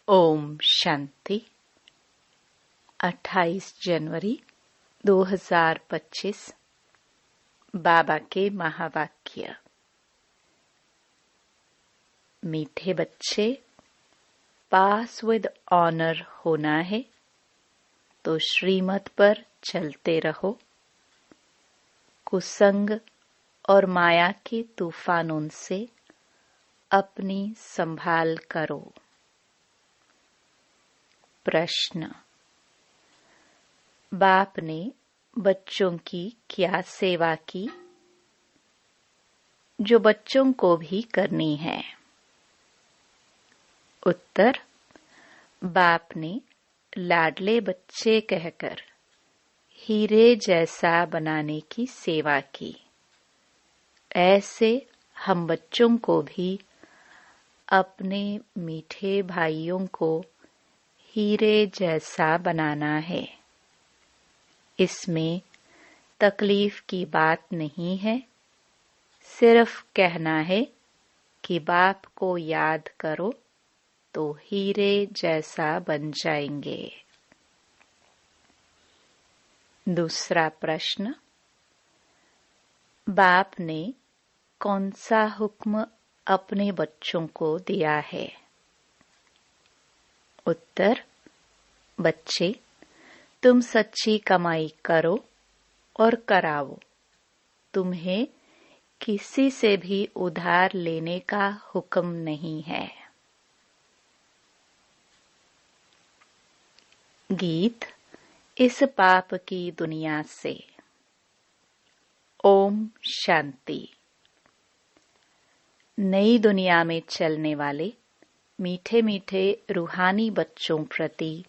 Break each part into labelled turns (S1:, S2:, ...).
S1: ओम शांति। 28 जनवरी 2025 बाबा के महावाक्य। मीठे बच्चे, पास विद ऑनर होना है तो श्रीमत पर चलते रहो। कुसंग और माया के तूफानों से अपनी संभाल करो। प्रश्न। बाप ने बच्चों की क्या सेवा की जो बच्चों को भी करनी है? उत्तर। बाप ने लाडले बच्चे कहकर हीरे जैसा बनाने की सेवा की। ऐसे हम बच्चों को भी अपने मीठे भाइयों को हीरे जैसा बनाना है। इसमें तकलीफ की बात नहीं है, सिर्फ कहना है कि बाप को याद करो तो हीरे जैसा बन जाएंगे। दूसरा प्रश्न। बाप ने कौन सा हुक्म अपने बच्चों को दिया है? उत्तर। बच्चे, तुम सच्ची कमाई करो और कराओ। तुम्हें किसी से भी उधार लेने का हुक्म नहीं है। गीत इस पाप की दुनिया से। ओम शांति। नई दुनिया में चलने वाले मीठे मीठे रूहानी बच्चों प्रति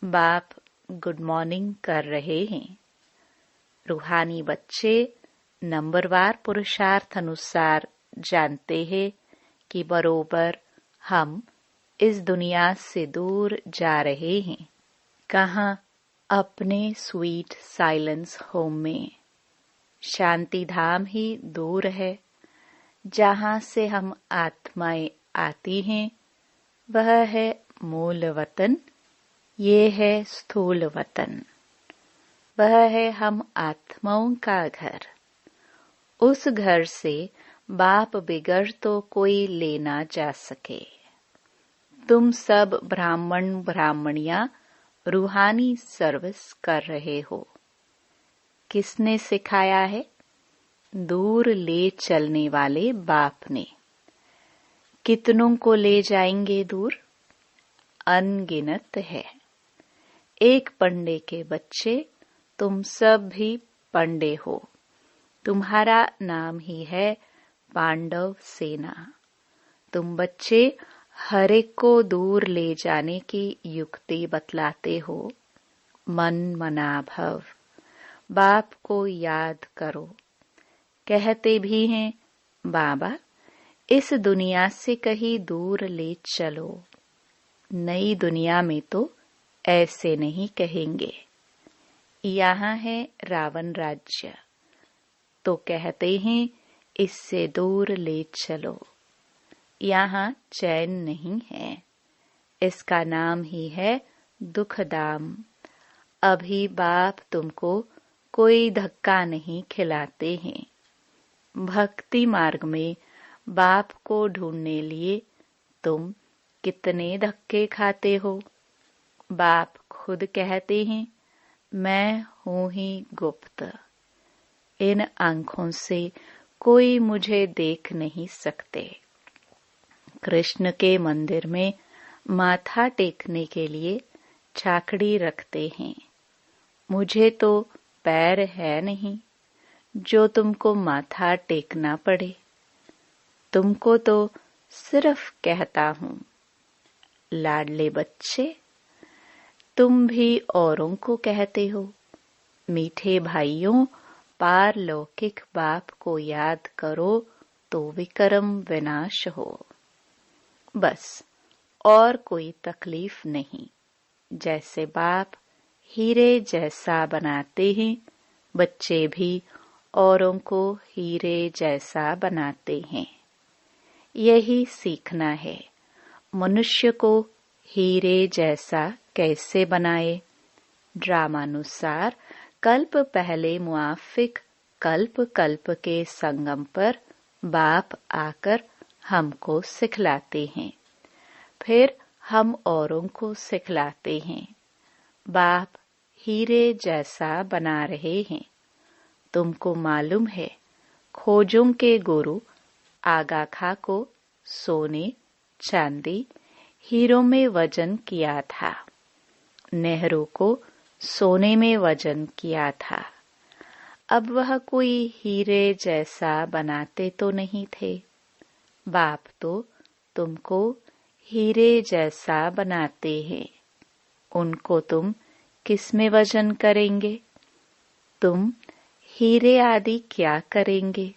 S1: बाप गुड मॉर्निंग कर रहे हैं। रूहानी बच्चे नंबरवार पुरुषार्थ अनुसार जानते हैं कि बरोबर हम इस दुनिया से दूर जा रहे हैं। कहाँ? अपने स्वीट साइलेंस होम में। शांति धाम ही दूर है। जहाँ से हम आत्माएं आती हैं वह है मूल वतन, ये है स्थूल वतन। वह है हम आत्माओं का घर। उस घर से बाप बिगड़ तो कोई ले ना जा सके। तुम सब ब्राह्मण ब्राह्मणियां रूहानी सर्विस कर रहे हो। किसने सिखाया है? दूर ले चलने वाले बाप ने। कितनों को ले जाएंगे दूर? अनगिनत है। एक पंडे के बच्चे तुम सब भी पंडे हो। तुम्हारा नाम ही है पांडव सेना। तुम बच्चे हर एक को दूर ले जाने की युक्ति बतलाते हो। मन मना भव। बाप को याद करो। कहते भी हैं, बाबा इस दुनिया से कहीं दूर ले चलो। नई दुनिया में तो ऐसे नहीं कहेंगे। यहाँ है रावण राज्य, तो कहते हैं इससे दूर ले चलो। यहाँ चैन नहीं है। इसका नाम ही है दुखधाम। अभी बाप तुमको कोई धक्का नहीं खिलाते हैं। भक्ति मार्ग में बाप को ढूंढने लिए तुम कितने धक्के खाते हो। बाप खुद कहते हैं, मैं हूं ही गुप्त। इन आंखों से कोई मुझे देख नहीं सकते। कृष्ण के मंदिर में माथा टेकने के लिए छाकड़ी रखते हैं। मुझे तो पैर है नहीं जो तुमको माथा टेकना पड़े। तुमको तो सिर्फ कहता हूं। लाडले बच्चे, तुम भी औरों को कहते हो। मीठे भाइयों, पारलौकिक बाप को याद करो तो विक्रम विनाश हो। बस और कोई तकलीफ नहीं। जैसे बाप हीरे जैसा बनाते हैं, बच्चे भी औरों को हीरे जैसा बनाते हैं। यही सीखना है। मनुष्य को हीरे जैसा कैसे बनाए। ड्रामानुसार कल्प पहले मुआफिक कल्प कल्प के संगम पर बाप आकर हमको सिखलाते हैं, फिर हम औरों को सिखलाते हैं। बाप हीरे जैसा बना रहे हैं। तुमको मालूम है, खोजों के गुरु आगा खां को सोने चांदी हीरों में वजन किया था। नेहरू को सोने में वजन किया था। अब वह कोई हीरे जैसा बनाते तो नहीं थे। बाप तो तुमको हीरे जैसा बनाते हैं। उनको तुम किस में वजन करेंगे? तुम हीरे आदि क्या करेंगे?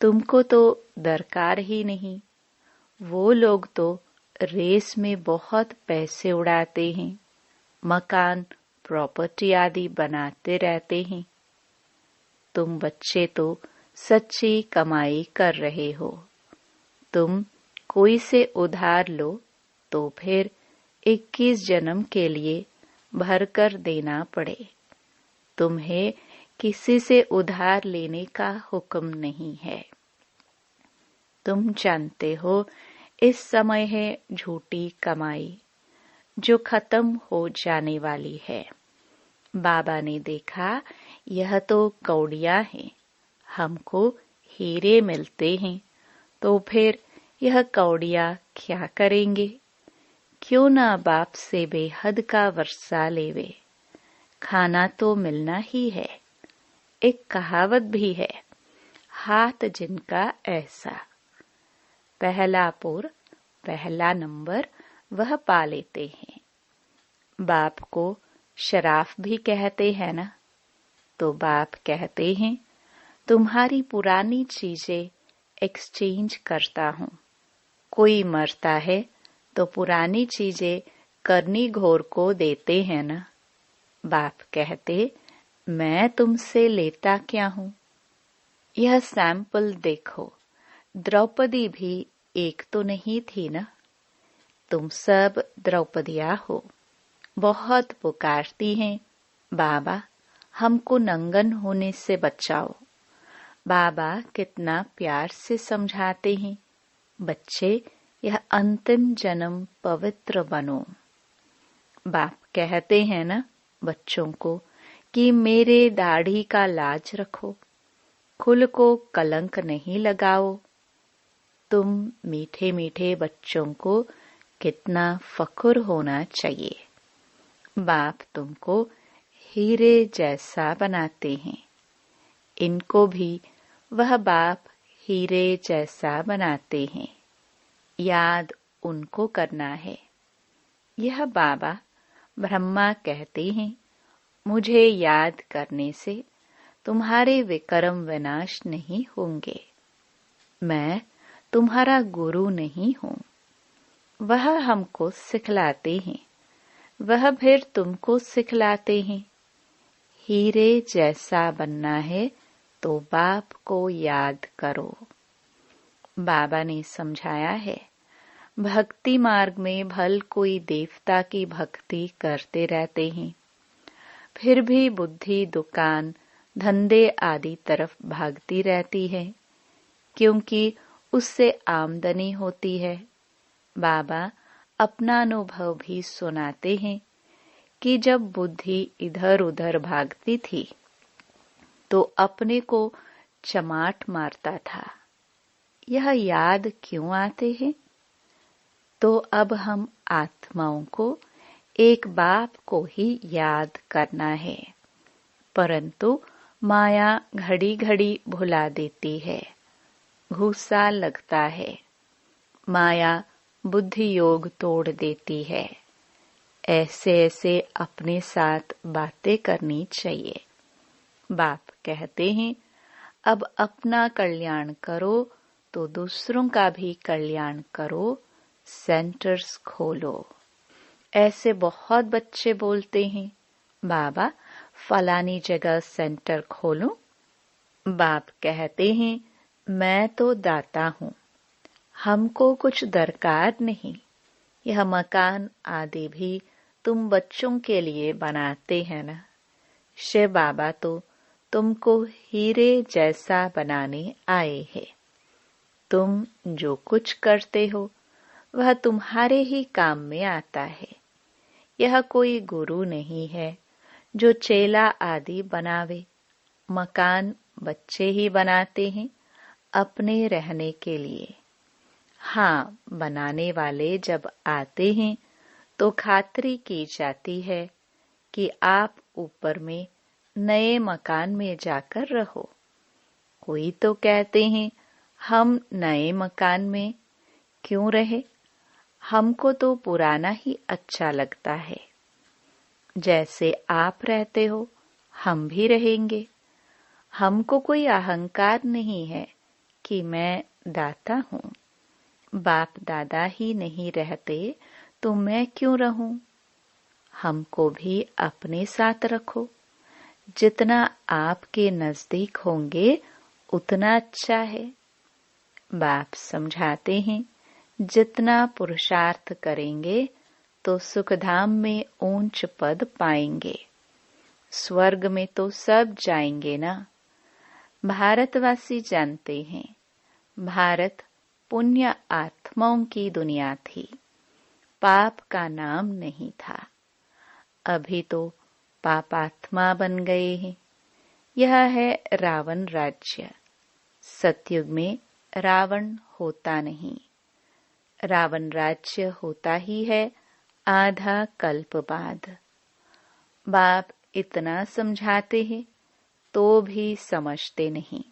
S1: तुमको तो दरकार ही नहीं। वो लोग तो रेस में बहुत पैसे उड़ाते हैं, मकान प्रॉपर्टी आदि बनाते रहते हैं। तुम बच्चे तो सच्ची कमाई कर रहे हो। तुम कोई से उधार लो तो फिर 21 जन्म के लिए भरकर देना पड़े। तुम्हें किसी से उधार लेने का हुक्म नहीं है। तुम जानते हो इस समय है झूठी कमाई जो खत्म हो जाने वाली है। बाबा ने देखा यह तो कौड़ियां हैं, हमको हीरे मिलते हैं, तो फिर यह कौड़ियां क्या करेंगे? क्यों ना बाप से बेहद का वर्षा लेवे। खाना तो मिलना ही है। एक कहावत भी है, हाथ जिनका ऐसा। पहला पुर पहला नंबर वह पा लेते हैं। बाप को शराफ भी कहते हैं ना, तो बाप कहते हैं तुम्हारी पुरानी चीजें एक्सचेंज करता हूँ। कोई मरता है तो पुरानी चीजें करनी घोर को देते हैं ना। बाप कहते मैं तुमसे लेता क्या हूँ? यह सैंपल देखो, द्रौपदी भी एक तो नहीं थी ना। तुम सब द्रौपदिया हो। बहुत पुकारती हैं, बाबा हमको नंगन होने से बचाओ। बाबा कितना प्यार से समझाते हैं, बच्चे यह अंतिम जन्म पवित्र बनो। बाप कहते हैं ना बच्चों को कि मेरे दाढ़ी का लाज रखो, खुल को कलंक नहीं लगाओ। तुम मीठे मीठे बच्चों को कितना फख्र होना चाहिए। बाप तुमको हीरे जैसा बनाते हैं। इनको भी वह बाप हीरे जैसा बनाते हैं। याद उनको करना है। यह बाबा ब्रह्मा कहते हैं, मुझे याद करने से तुम्हारे विक्रम विनाश नहीं होंगे। मैं तुम्हारा गुरु नहीं हूँ। वह हमको सिखलाते हैं, वह फिर तुमको सिखलाते हैं। हीरे जैसा बनना है तो बाप को याद करो। बाबा ने समझाया है, भक्ति मार्ग में भल कोई देवता की भक्ति करते रहते हैं, फिर भी बुद्धि दुकान धंधे आदि तरफ भागती रहती है, क्योंकि उससे आमदनी होती है। बाबा अपना अनुभव भी सुनाते हैं कि जब बुद्धि इधर उधर भागती थी तो अपने को चमाट मारता था। यह याद क्यों आते हैं? तो अब हम आत्माओं को एक बाप को ही याद करना है, परंतु माया घड़ी घड़ी भुला देती है, गुस्सा लगता है। माया बुद्धि योग तोड़ देती है। ऐसे ऐसे अपने साथ बातें करनी चाहिए। बाप कहते हैं, अब अपना कल्याण करो तो दूसरों का भी कल्याण करो, सेंटर्स खोलो। ऐसे बहुत बच्चे बोलते हैं, बाबा फलानी जगह सेंटर खोलूं। बाप कहते हैं, मैं तो दाता हूँ, हमको कुछ दरकार नहीं। यह मकान आदि भी तुम बच्चों के लिए बनाते हैं ना। शिव बाबा तो तुमको हीरे जैसा बनाने आए हैं। तुम जो कुछ करते हो वह तुम्हारे ही काम में आता है। यह कोई गुरु नहीं है जो चेला आदि बनावे। मकान बच्चे ही बनाते हैं अपने रहने के लिए। हाँ, बनाने वाले जब आते हैं तो खातरी की जाती है कि आप ऊपर में नए मकान में जाकर रहो। कोई तो कहते हैं हम नए मकान में क्यों रहे, हमको तो पुराना ही अच्छा लगता है। जैसे आप रहते हो हम भी रहेंगे। हमको कोई अहंकार नहीं है कि मैं दाता हूँ। बाप दादा ही नहीं रहते तो मैं क्यों रहूं। हमको भी अपने साथ रखो। जितना आपके नजदीक होंगे उतना अच्छा है। बाप समझाते हैं जितना पुरुषार्थ करेंगे तो सुखधाम में ऊंच पद पाएंगे। स्वर्ग में तो सब जाएंगे ना। भारतवासी जानते हैं भारत पुण्य आत्माओं की दुनिया थी, पाप का नाम नहीं था। अभी तो पापात्मा बन गए हैं। यह है रावण राज्य। सतयुग में रावण होता नहीं। रावण राज्य होता ही है आधा कल्प बाद। बाप इतना समझाते हैं तो भी समझते नहीं।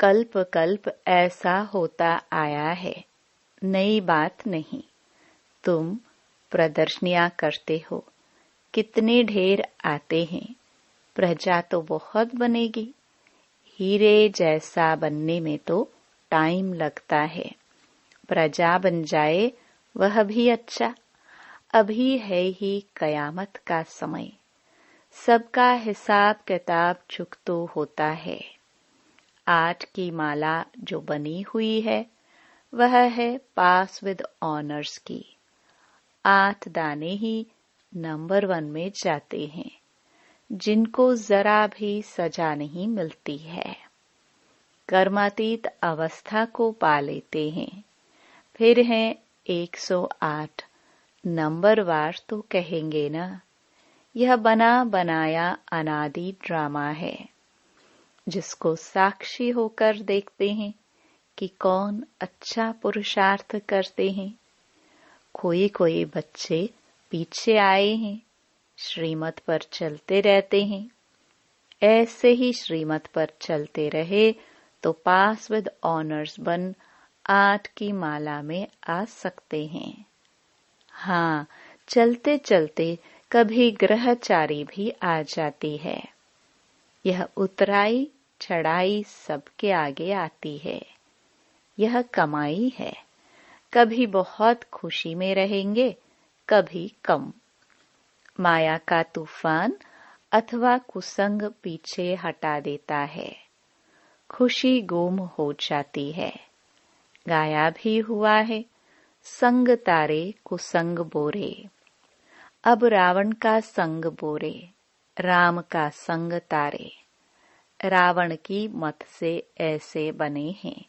S1: कल्प कल्प ऐसा होता आया है, नई बात नहीं। तुम प्रदर्शनियां करते हो, कितने ढेर आते हैं। प्रजा तो बहुत बनेगी। हीरे जैसा बनने में तो टाइम लगता है। प्रजा बन जाए वह भी अच्छा। अभी है ही कयामत का समय। सबका हिसाब किताब चुकतो होता है। 8 की माला जो बनी हुई है वह है पास विद ऑनर्स की। 8 दाने ही नंबर 1 में जाते हैं, जिनको जरा भी सजा नहीं मिलती है। कर्मातीत अवस्था को पा लेते हैं। फिर हैं 108 नंबरवार तो कहेंगे ना। यह बना बनाया अनादि ड्रामा है, जिसको साक्षी होकर देखते हैं कि कौन अच्छा पुरुषार्थ करते हैं। कोई कोई बच्चे पीछे आए हैं, श्रीमत पर चलते रहते हैं। ऐसे ही श्रीमत पर चलते रहे तो पास विद ऑनर्स बन 8 की माला में आ सकते हैं। हाँ, चलते चलते कभी ग्रहचारी भी आ जाती है। यह उतराई चढ़ाई सबके आगे आती है। यह कमाई है। कभी बहुत खुशी में रहेंगे, कभी कम। माया का तूफान अथवा कुसंग पीछे हटा देता है। खुशी गुम हो जाती है। गाया भी हुआ है, संग तारे कुसंग बोरे। अब रावण का संग बोरे, राम का संग तारे। रावण की मत से ऐसे बने हैं।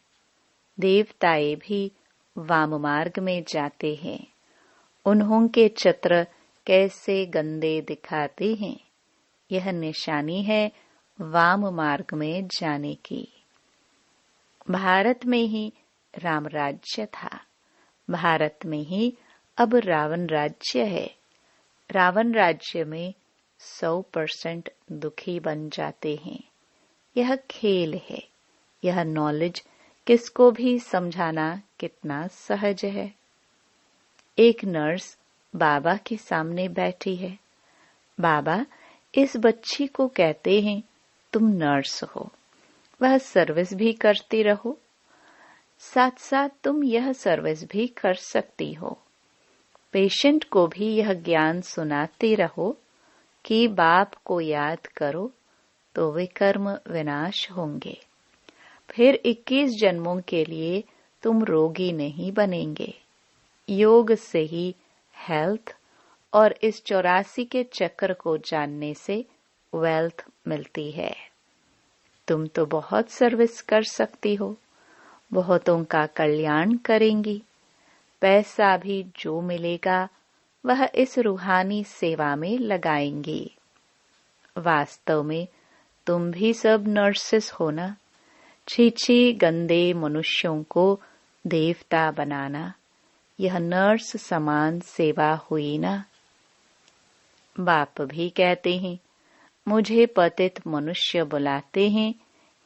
S1: देवताएं भी वाम मार्ग में जाते हैं। उन्हों के चित्र कैसे गंदे दिखाते हैं। यह निशानी है वाम मार्ग में जाने की। भारत में ही राम राज्य था। भारत में ही अब रावण राज्य है। रावण राज्य में 100% दुखी बन जाते हैं। यह खेल है। यह नॉलेज किसको भी समझाना कितना सहज है। एक नर्स बाबा के सामने बैठी है। बाबा इस बच्ची को कहते हैं तुम नर्स हो, वह सर्विस भी करती रहो, साथ साथ तुम यह सर्विस भी कर सकती हो। पेशेंट को भी यह ज्ञान सुनाते रहो कि बाप को याद करो तो विकर्म विनाश होंगे। फिर 21 जन्मों के लिए तुम रोगी नहीं बनेंगे। योग से ही हेल्थ और इस 84 के चक्र को जानने से वेल्थ मिलती है। तुम तो बहुत सर्विस कर सकती हो, बहुतों का कल्याण करेंगी। पैसा भी जो मिलेगा वह इस रूहानी सेवा में लगाएंगी। वास्तव में तुम भी सब नर्सेस हो ना। छी गंदे मनुष्यों को देवता बनाना, यह नर्स समान सेवा हुई ना। बाप भी कहते हैं, मुझे पतित मनुष्य बुलाते हैं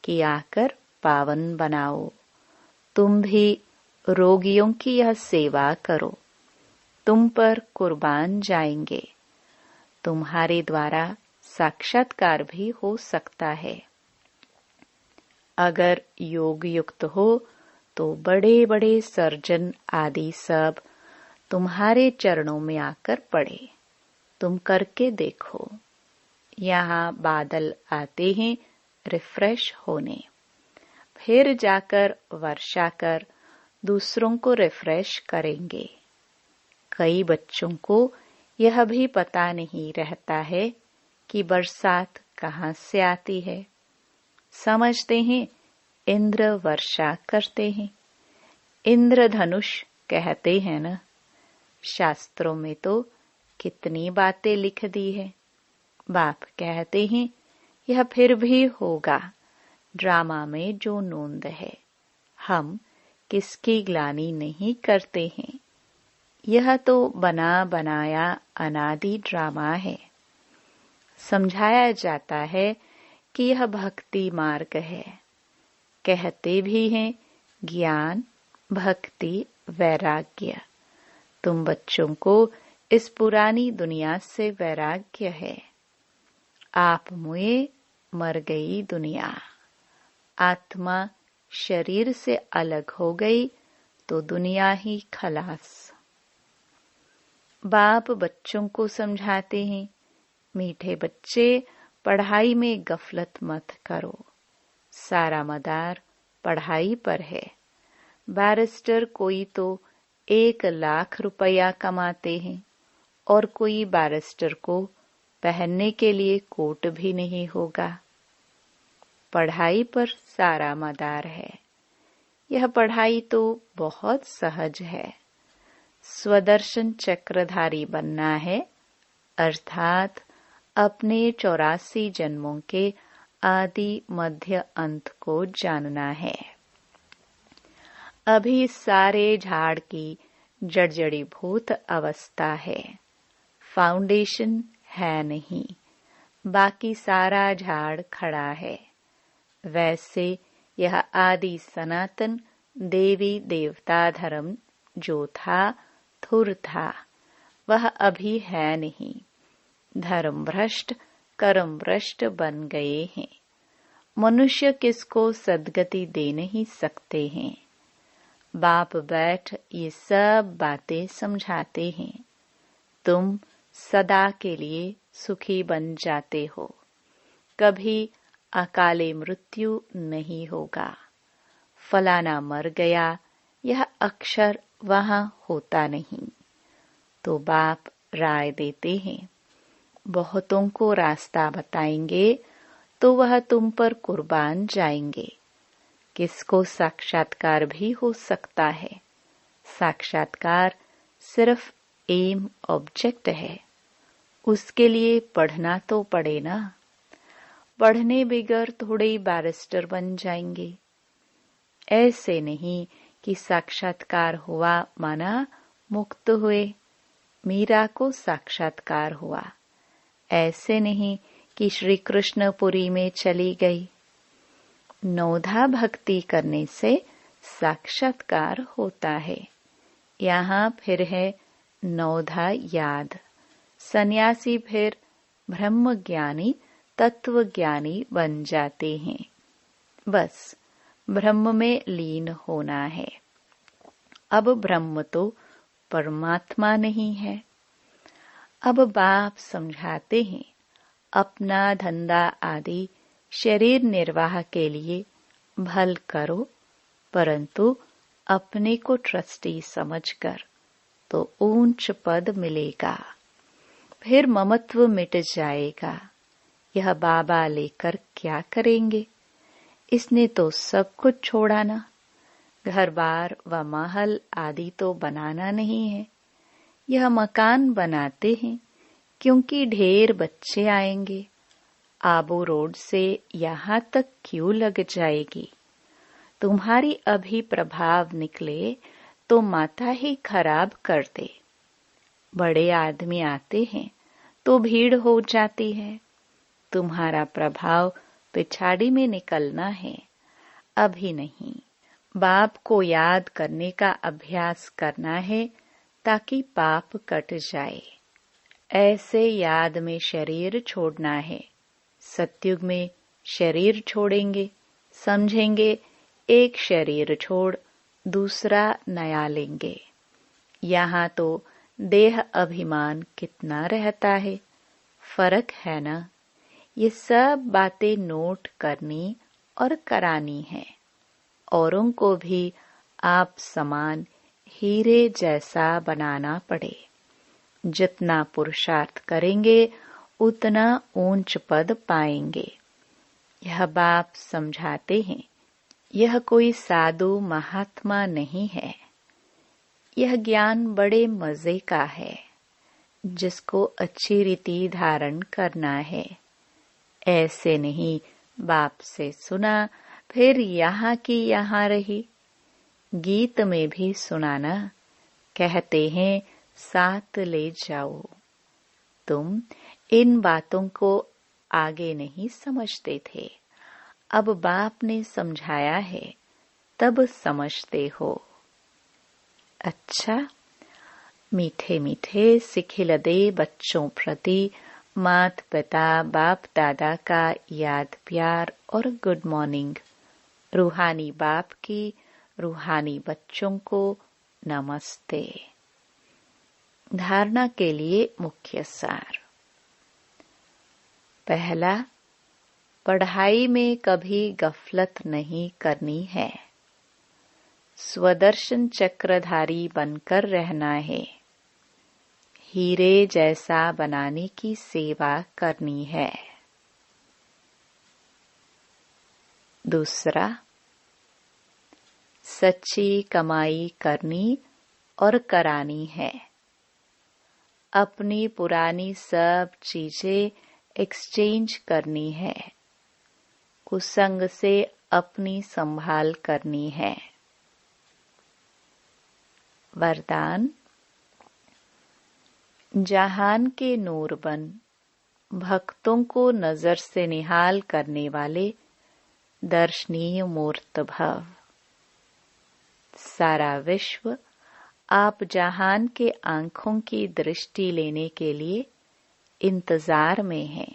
S1: कि आकर पावन बनाओ। तुम भी रोगियों की यह सेवा करो, तुम पर कुर्बान जाएंगे। तुम्हारे द्वारा साक्षात्कार भी हो सकता है। अगर योग युक्त हो तो बड़े बड़े सर्जन आदि सब तुम्हारे चरणों में आकर पड़े। तुम करके देखो। यहाँ बादल आते हैं रिफ्रेश होने, फिर जाकर वर्षा कर दूसरों को रिफ्रेश करेंगे। कई बच्चों को यह भी पता नहीं रहता है कि बरसात कहाँ से आती है। समझते हैं इंद्र वर्षा करते हैं। इंद्रधनुष कहते हैं ना। शास्त्रों में तो कितनी बातें लिख दी है। बाप कहते हैं यह फिर भी होगा। ड्रामा में जो नोंद है, हम किसकी ग्लानि नहीं करते हैं। यह तो बना बनाया अनादि ड्रामा है। समझाया जाता है कि यह भक्ति मार्ग है। कहते भी हैं ज्ञान, भक्ति, वैराग्य। तुम बच्चों को इस पुरानी दुनिया से वैराग्य है। आप मुए, मर गई दुनिया। आत्मा शरीर से अलग हो गई तो दुनिया ही खलास। बाप बच्चों को समझाते हैं, मीठे बच्चे पढ़ाई में गफलत मत करो। सारा मदार पढ़ाई पर है। बैरिस्टर कोई तो 1 लाख रुपया कमाते हैं और कोई बैरिस्टर को पहनने के लिए कोट भी नहीं होगा। पढ़ाई पर सारा मदार है। यह पढ़ाई तो बहुत सहज है। स्वदर्शन चक्रधारी बनना है, अर्थात अपने 84 जन्मों के आदि मध्य अंत को जानना है। अभी सारे झाड़ की जड़जड़ीभूत अवस्था है, फाउंडेशन है नहीं। बाकी सारा झाड़ खड़ा है। वैसे यह आदि सनातन देवी देवता धर्म जो था, थुर था, वह अभी है नहीं। धर्म भ्रष्ट, कर्म भ्रष्ट बन गए हैं। मनुष्य किसको सद्गति दे नहीं सकते हैं। बाप बैठ ये सब बातें समझाते हैं। तुम सदा के लिए सुखी बन जाते हो। कभी अकाले मृत्यु नहीं होगा। फलाना मर गया, यह अक्षर वहां होता नहीं। तो बाप राय देते हैं, बहुतों को रास्ता बताएंगे तो वह तुम पर कुर्बान जाएंगे। किसको साक्षात्कार भी हो सकता है। साक्षात्कार सिर्फ एम ऑब्जेक्ट है। उसके लिए पढ़ना तो पड़े ना। पढ़ने बगैर थोड़े बैरिस्टर बन जाएंगे। ऐसे नहीं कि साक्षात्कार हुआ माना मुक्त हुए। मीरा को साक्षात्कार हुआ। ऐसे नहीं कि श्री कृष्णपुरी में चली गई। नौधा भक्ति करने से साक्षात्कार होता है। यहाँ फिर है नौधा याद। सन्यासी फिर ब्रह्म ज्ञानी, तत्व ज्ञानी बन जाते हैं। बस ब्रह्म में लीन होना है। अब ब्रह्म तो परमात्मा नहीं है। अब बाप समझाते हैं, अपना धंधा आदि शरीर निर्वाह के लिए भल करो, परंतु अपने को ट्रस्टी समझकर, तो ऊंच पद मिलेगा, फिर ममत्व मिट जाएगा। यह बाबा लेकर क्या करेंगे? इसने तो सब कुछ छोड़ा ना। घर बार व महल आदि तो बनाना नहीं है। यह मकान बनाते हैं क्योंकि ढेर बच्चे आएंगे। आबू रोड से यहाँ तक क्यों लग जाएगी? तुम्हारी अभी प्रभाव निकले तो माथा ही खराब कर दे। बड़े आदमी आते हैं तो भीड़ हो जाती है। तुम्हारा प्रभाव पिछाड़ी में निकलना है, अभी नहीं। बाप को याद करने का अभ्यास करना है ताकि पाप कट जाए। ऐसे याद में शरीर छोड़ना है। सतयुग में शरीर छोड़ेंगे, समझेंगे एक शरीर छोड़ दूसरा नया लेंगे। यहाँ तो देह अभिमान कितना रहता है, फर्क है ना। ये सब बातें नोट करनी और करानी है। औरों को भी आप समान हीरे जैसा बनाना पड़े। जितना पुरुषार्थ करेंगे उतना ऊंच पद पाएंगे। यह बाप समझाते हैं, यह कोई साधु महात्मा नहीं है। यह ज्ञान बड़े मजे का है, जिसको अच्छी रीति धारण करना है। ऐसे नहीं बाप से सुना फिर यहाँ की यहाँ रही। गीत में भी सुनाना, कहते हैं साथ ले जाओ। तुम इन बातों को आगे नहीं समझते थे, अब बाप ने समझाया है तब समझते हो। अच्छा, मीठे मीठे सिखिलदे बच्चों प्रति मात पिता बाप दादा का याद प्यार और गुड मॉर्निंग। रूहानी बाप की रूहानी बच्चों को नमस्ते। धारणा के लिए मुख्य सार। पहला, पढ़ाई में कभी गफलत नहीं करनी है। स्वदर्शन चक्रधारी बनकर रहना है। हीरे जैसा बनाने की सेवा करनी है। दूसरा, सच्ची कमाई करनी और करानी है। अपनी पुरानी सब चीजें एक्सचेंज करनी है। कुसंग से अपनी संभाल करनी है। वरदान, जहान के नूर बन भक्तों को नजर से निहाल करने वाले दर्शनीय मूर्त भव। सारा विश्व आप जहान के आंखों की दृष्टि लेने के लिए इंतजार में है।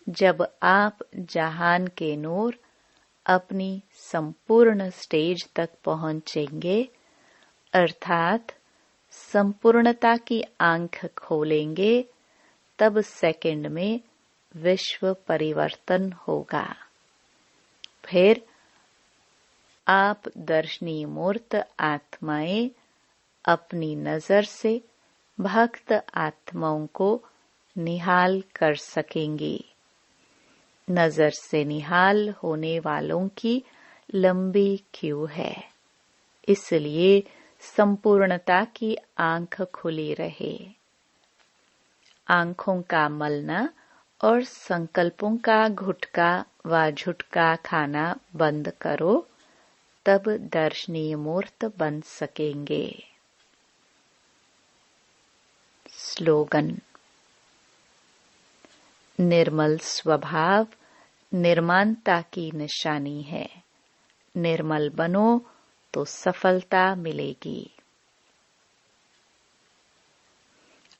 S1: जब आप जहान के नूर अपनी संपूर्ण स्टेज तक पहुंचेंगे, अर्थात संपूर्णता की आंख खोलेंगे, तब सेकंड में विश्व परिवर्तन होगा। फिर आप दर्शनीय मूर्त आत्माएं अपनी नजर से भक्त आत्माओं को निहाल कर सकेंगी। नजर से निहाल होने वालों की लंबी क्यू है, इसलिए संपूर्णता की आंख खुली रहे। आंखों का मलना और संकल्पों का घुटका व झुटका खाना बंद करो, तब दर्शनीय मूर्त बन सकेंगे। स्लोगन। निर्मल स्वभाव निर्माणता की निशानी है। निर्मल बनो तो सफलता मिलेगी।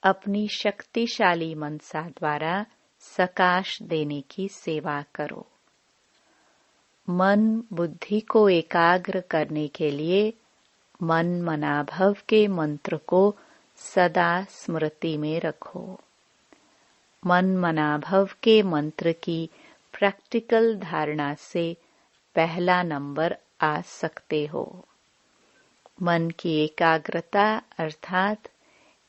S1: अपनी शक्तिशाली मनसा द्वारा सकाश देने की सेवा करो। मन बुद्धि को एकाग्र करने के लिए मन मनाभव के मंत्र को सदा स्मृति में रखो। मन मनाभव के मंत्र की प्रैक्टिकल धारणा से पहला नंबर आ सकते हो। मन की एकाग्रता अर्थात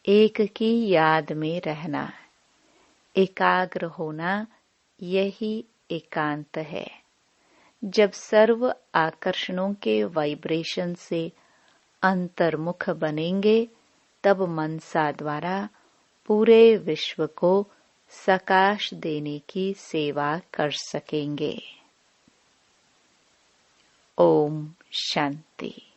S1: एक की याद में रहना, एकाग्र होना, यही एकांत है। जब सर्व आकर्षणों के वाइब्रेशन से अंतर्मुख बनेंगे, तब मनसा द्वारा पूरे विश्व को सकाश देने की सेवा कर सकेंगे। ओम शांति।